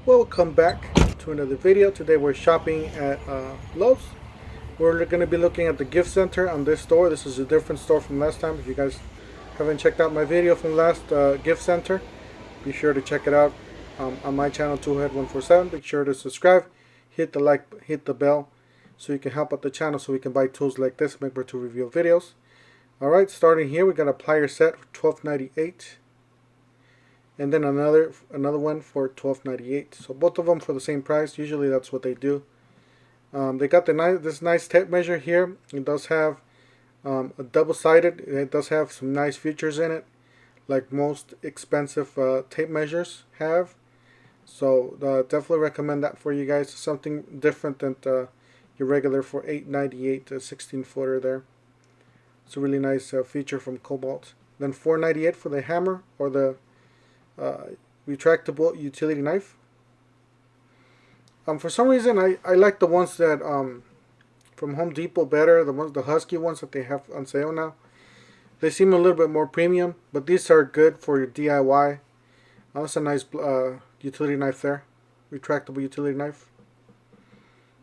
Welcome back to another video. Today we're shopping at Lowe's. We're going to be looking at the gift center on this store. This is a different store from last time. If you guys haven't checked out my video from last gift center, be sure to check it out on my channel, Toolhead147. Be sure to subscribe, hit the like, hit the bell, so you can help out the channel so we can buy tools like this, make to review videos. Alright, starting here, we got a plier set for $12.98. And then another one for $12.98. So both of them for the same price. Usually that's what they do. They got this nice tape measure here. It does have a double-sided. It does have some nice features in it, like most expensive tape measures have. So definitely recommend that for you guys. Something different than your regular for $8.98 16-footer there. It's a really nice feature from Cobalt. Then $4.98 for the hammer or the retractable utility knife. For some reason I like the ones that from Home Depot better, the Husky ones that they have on sale now. They seem a little bit more premium, but these are good for your DIY. That's a nice utility knife there, retractable utility knife.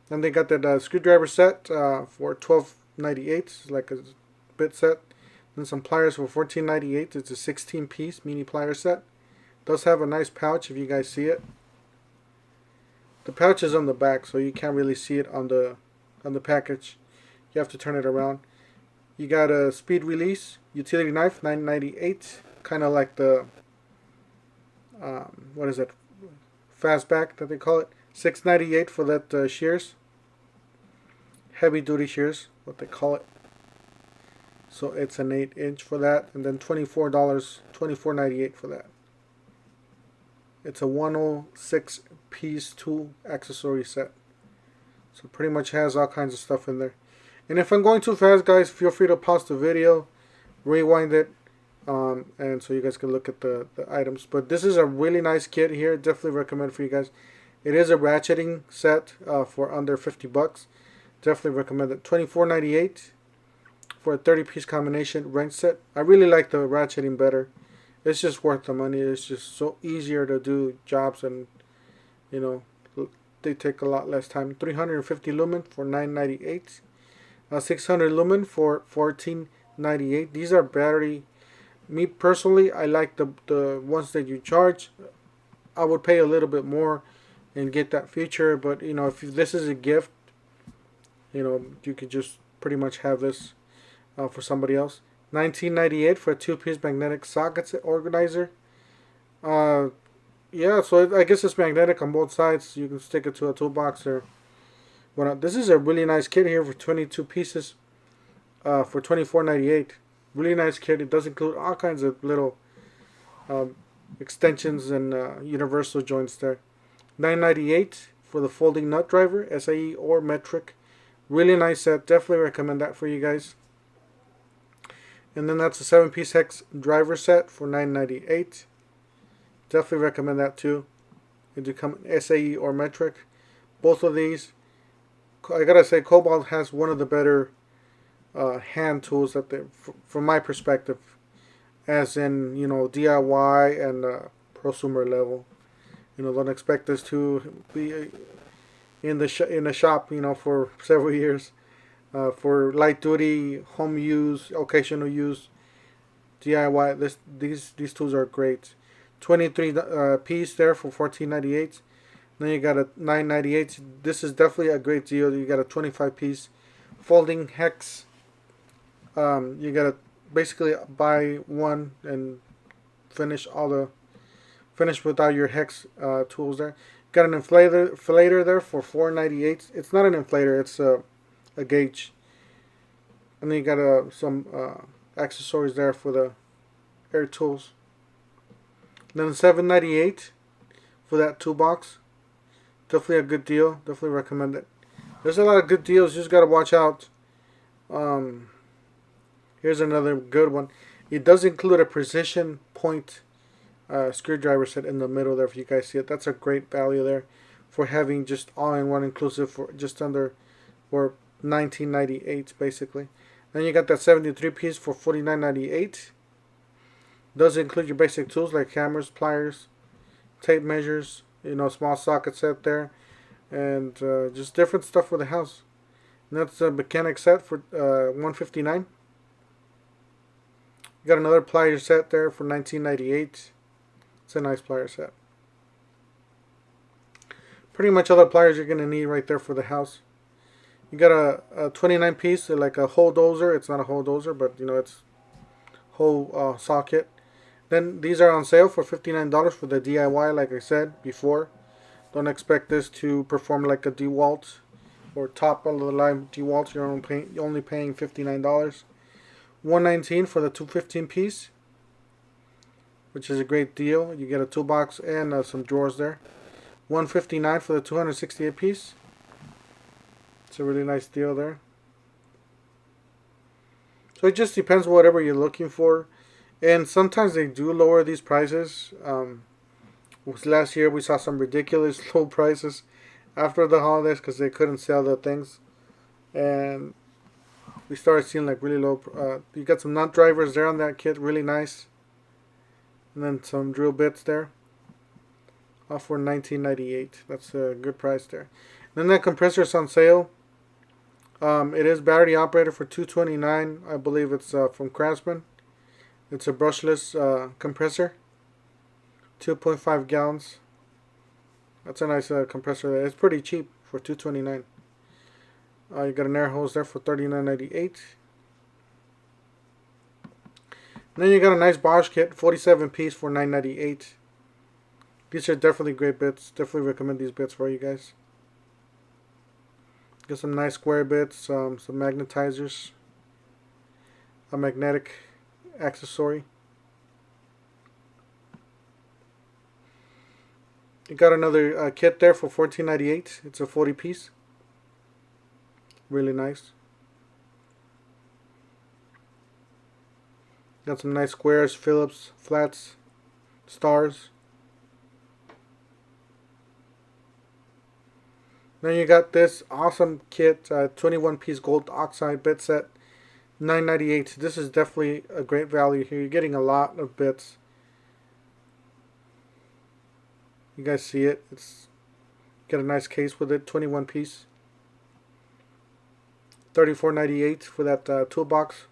And they got that screwdriver set for $12.98, like a bit set. Then some pliers for $14.98. It's a 16-piece mini plier set. Does have a nice pouch if you guys see it. The pouch is on the back, so you can't really see it on the package. You have to turn it around. You got a speed release utility knife, $9.98, kind of like the what is it, fastback that they call it. $6.98 for that shears, heavy duty shears, what they call it. So it's an 8-inch for that, and then $24.98 for that. It's a 106-piece tool accessory set. So pretty much has all kinds of stuff in there. And if I'm going too fast, guys, feel free to pause the video, rewind it, and so you guys can look at the items. But this is a really nice kit here. Definitely recommend for you guys. It is a ratcheting set for under 50 bucks. Definitely recommend it. $24.98 for a 30-piece combination wrench set. I really like the ratcheting better. It's just worth the money. It's just so easier to do jobs, and you know, they take a lot less time. 350 lumen for $9.98. 600 lumen for $14.98. These are battery. Me personally, I like the ones that you charge. I would pay a little bit more and get that feature, but you know, if this is a gift, you know, you could just pretty much have this for somebody else. $19.98 for a 2-piece magnetic socket organizer. Yeah, so I guess it's magnetic on both sides. You can stick it to a toolbox or whatnot. This is a really nice kit here for 22 pieces for $24.98. Really nice kit. It does include all kinds of little extensions and universal joints there. $9.98 for the folding nut driver, SAE or metric. Really nice set. Definitely recommend that for you guys. And then that's a 7-piece hex driver set for $9.98. Definitely recommend that too. It do come SAE or metric. Both of these, I gotta say, Cobalt has one of the better hand tools that they, from my perspective, as in, you know, DIY and prosumer level. You know, don't expect this to be in the shop, you know, for several years. For light duty, home use, occasional use, DIY, these tools are great. 23 piece there for $14.98. Then you got a $9.98. This is definitely a great deal. You got a 25-piece folding hex. You gotta basically buy one and finish without your hex tools there. Got an inflator there for $4.98. It's not an inflator. It's a gauge. And then you got some accessories there for the air tools. Then $7.98 for that toolbox. Definitely a good deal. Definitely recommend it. There's a lot of good deals. You just gotta watch out. Here's another good one. It does include a precision point screwdriver set in the middle there. If you guys see it, that's a great value there for having just all-in-one inclusive for just under or $19.98 basically. Then you got that 73-piece for $49.98. Does include your basic tools like hammers, pliers, tape measures, You know, small socket set there, and just different stuff for the house. And that's a mechanic set for $159. You got another plier set there for $19.98. It's a nice plier set. Pretty much all the pliers you're gonna need right there for the house. You got a 29 piece, like a hole dozer. It's not a hole dozer, but you know, it's whole saw kit. Then these are on sale for $59 for the DIY, like I said before. Don't expect this to perform like a DeWalt or top of the line DeWalt. You're only paying $59. $119 for the 215 piece, which is a great deal. You get a toolbox and some drawers there. $159 for the 268 piece. It's a really nice deal there. So it just depends whatever you're looking for, and sometimes they do lower these prices. Last year we saw some ridiculous low prices after the holidays because they couldn't sell the things, and we started seeing like really low. You got some nut drivers there on that kit, really nice, and then some drill bits there. All for $19.98. That's a good price there. Then that compressor is on sale. It is battery operated for $229. I believe it's from Craftsman. It's a brushless compressor. 2.5 gallons. That's a nice compressor there. It's pretty cheap for $229. You got an air hose there for $39.98. Then you got a nice Bosch kit, 47 piece for $9.98. These are definitely great bits. Definitely recommend these bits for you guys. Got some nice square bits, some magnetizers, a magnetic accessory. You got another kit there for $14.98. It's a 40 piece. Really nice. Got some nice squares, Phillips, flats, stars. Then you got this awesome kit, 21 piece gold oxide bit set, $9.98. This is definitely a great value here. You're getting a lot of bits. You guys see it? It's got a nice case with it, 21 piece. $34.98 for that toolbox,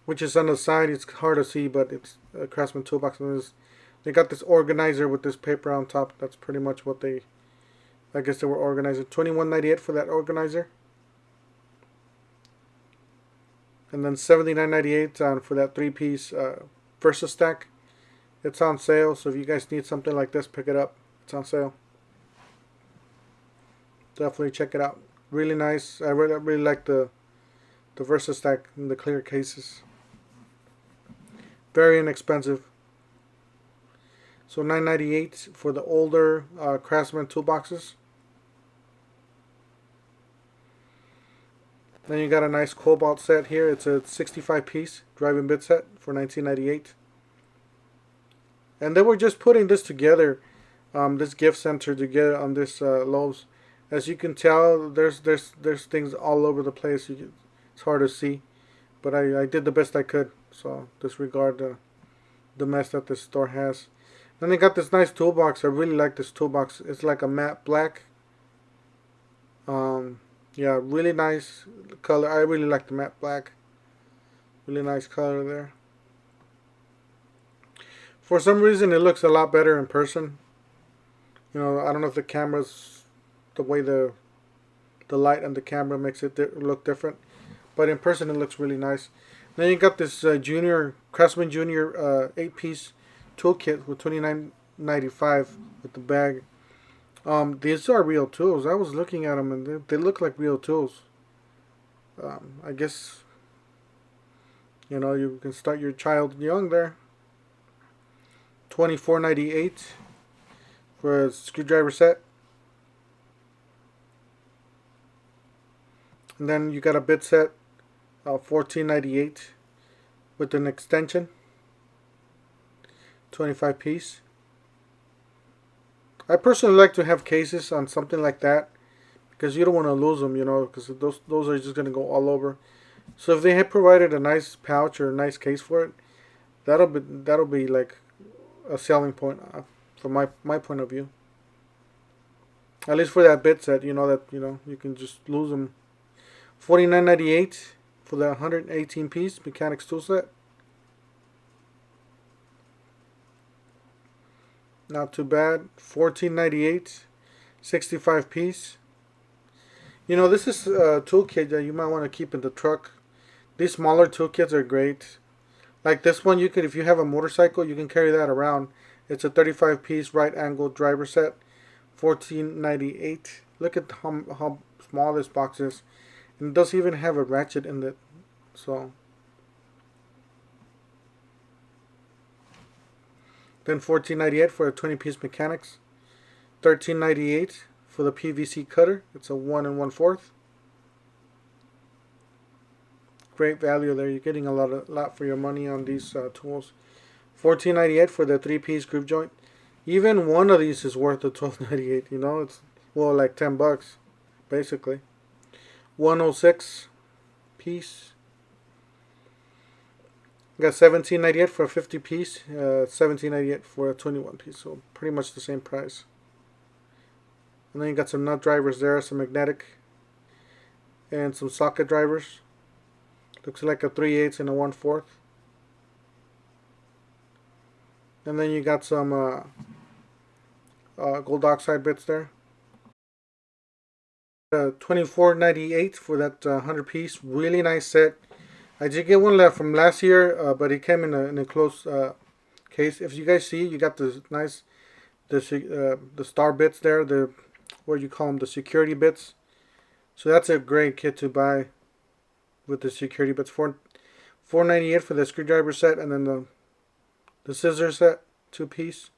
which is on the side. It's hard to see, but it's a Craftsman toolbox. And they got this organizer with this paper on top. That's pretty much what they, I guess they were organizing. $21.98 for that organizer. And then $79.98 for that 3-piece Versa stack. It's on sale, so if you guys need something like this, pick it up. It's on sale. Definitely check it out. Really nice. I really like the Versa stack and the clear cases. Very inexpensive. So $9.98 for the older Craftsman toolboxes. Then you got a nice Cobalt set here. It's a 65 piece driving bit set for $19.98. And they were just putting this together, this gift center together on this Lowe's. As you can tell, there's things all over the place. It's hard to see, but I did the best I could. So disregard the mess that this store has. Then they got this nice toolbox. I really like this toolbox. It's like a matte black. Yeah, really nice color. I really like the matte black. Really nice color there. For some reason, it looks a lot better in person. You know, I don't know if the camera's, the way the light and the camera makes it look different, but in person it looks really nice. Then you got this Craftsman Junior 8-piece toolkit with $29.95 with the bag. These are real tools. I was looking at them and they look like real tools. I guess, you know, you can start your child young there. $24.98 for a screwdriver set. And then you got a bit set, $14.98 with an extension, 25 piece. I personally like to have cases on something like that because you don't want to lose them, you know, because those are just going to go all over. So if they had provided a nice pouch or a nice case for it, that'll be like a selling point from my point of view. At least for that bit set, you can just lose them. $49.98 for the 118 piece mechanics tool set. Not too bad. $14.98, 65 piece. This is a toolkit that you might want to keep in the truck. These smaller toolkits are great. Like this one, if you have a motorcycle, you can carry that around. It's a 35 piece right angle driver set. $14.98. Look at how small this box is. And it doesn't even have a ratchet in it. So then $14.98 for a 20 piece mechanics. $13.98 for the PVC cutter. It's a 1 1/4. Great value there. You're getting a lot for your money on these tools. $14.98 for the 3-piece groove joint. Even one of these is worth the $12.98. It's like $10 basically. 106 piece. Got $17.98 for a 50 piece. $17.98 for a 21 piece. So pretty much the same price. And then you got some nut drivers there, some magnetic, and some socket drivers. Looks like a 3/8 and a 1/4. And then you got some gold oxide bits there. $24.98 for that 100 piece. Really nice set. I did get one left from last year, but it came in a close case. If you guys see, you got the nice the star bits there. What you call them, the security bits. So that's a great kit to buy with the security bits. $4.98 for the screwdriver set, and then the scissor set, 2-piece.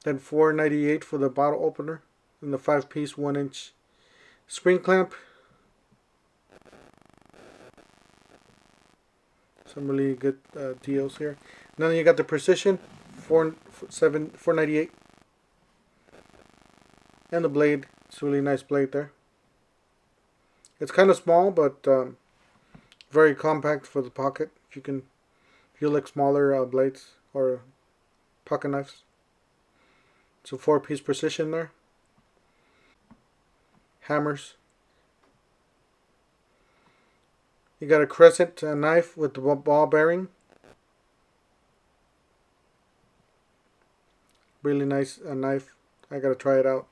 Then $4.98 for the bottle opener and the 5-piece 1-inch spring clamp. Some really good deals here. And then you got the precision, $4.98. And the blade. It's a really nice blade there. It's kind of small, but very compact for the pocket. If you like smaller blades or pocket knives. It's a 4-piece precision there. Hammers. You got a Crescent knife with the ball bearing. Really nice knife. I gotta try it out.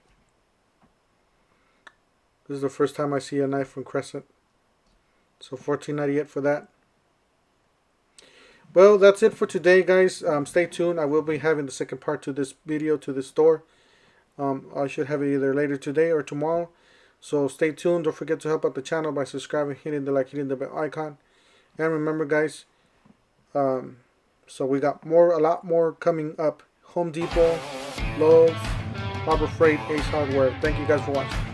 This is the first time I see a knife from Crescent. So $14.98 for that. Well, that's it for today, guys. Stay tuned. I will be having the second part to this video, to this store. I should have it either later today or tomorrow. So stay tuned. Don't forget to help out the channel by subscribing, hitting the like, hitting the bell icon. And remember, guys, so we got a lot more coming up. Home Depot, Lowe's, Harbor Freight, Ace Hardware. Thank you guys for watching.